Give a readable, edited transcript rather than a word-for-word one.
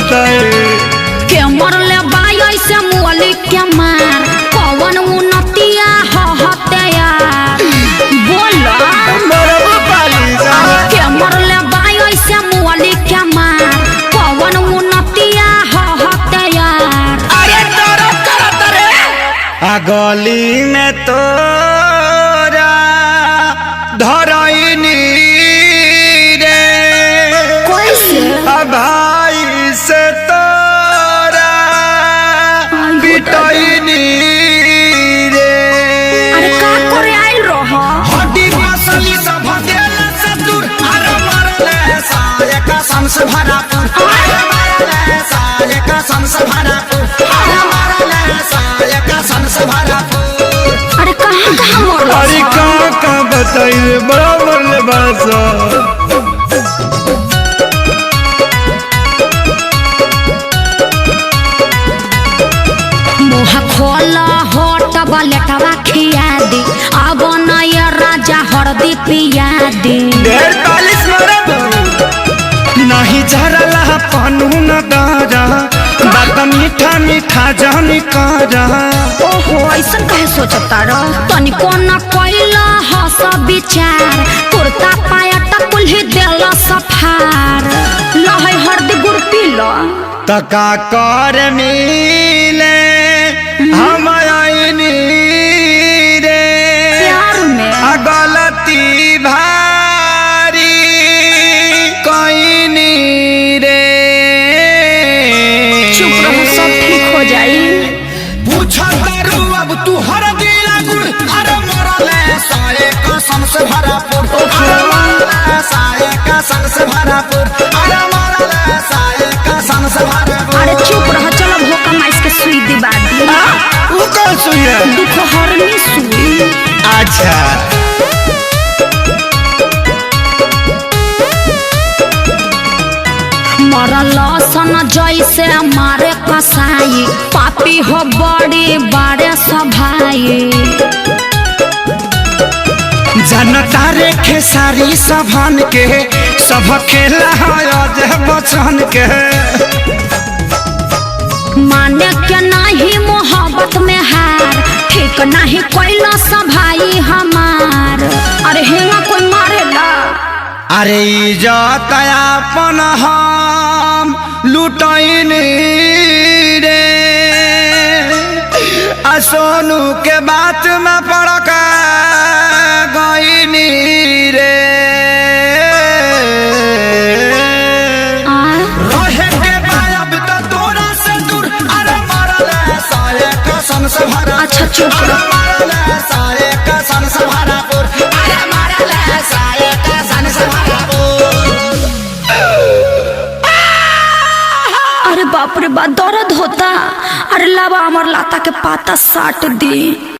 बताए के मरले बाई ऐसे मुअली के मार कौन उन्नतिया हते यार बोला के मरले बाई ऐसे मुअली के मार कौन उन्नतिया हते यार। अरे तोरा करत रे आ गली में तोरा धरैनी रे कैसे भाई से तोरा पिटैनी रे। अरे का करे आइल रह हड्डी मसली सब देला से दूर अरे मरले साये का संस भरा अरे मरले साये का संस भरा अरे मरले साये का संस भरा। अरे कहाँ कहाँ मरल अरे कहाँ बताइए बड़ा मरले बासा मुँह खोला होट बलेटवा खिया दी अब नया राजा हरदी पिया दी। 45 मरब नहीं झरला पनू न दारा बात मीठा मीठा जानी कारा। ओहो ऐसा कहे सोचता रह तनिको न कोइला हस विचार कुर्ता पाया टकुल ही देला सफार लहै हरदी गुड़ पीला तका कर मिले हम आईनी रे प्यार में गलती भारी कईनी रे। चुप रहो सब ठीक हो जाई। पूछा करू अब तू हर दिला गुड़ अरे मरले साये का संस भरा पुर अरे मरले साये का संस भरा पुर अरे मरले साये का संस भरा पुर। अरे चुप रहो चलो भोका माइस के सुई दिबा दी। वो कौन सुई है? दुख हरनी सुई। अच्छा मरल सन जैसे मारे कसाई पापी हो बड़ी बारे सभाई जनता रे खेसारी सभन के सब खेला है बचन के माने के नहीं मोहब्बत में हार ठीक नहीं कोइला सभाई हमार। अरे हेंगा कोई मारेला अरे इज्जत अपन हम लुटैनी रे आ सोनू के बात में पड़क गईनी रे। रहे के बायब तो तोरा से दूर अरे मरले साये का संस भरा। अच्छा चुप रहो। मरले साये का संस भरा अरे मरले साये का संस भरा। अरे बाप रे बाप दर्द होता। अरे लावा अमर लाता के पाता साट दी।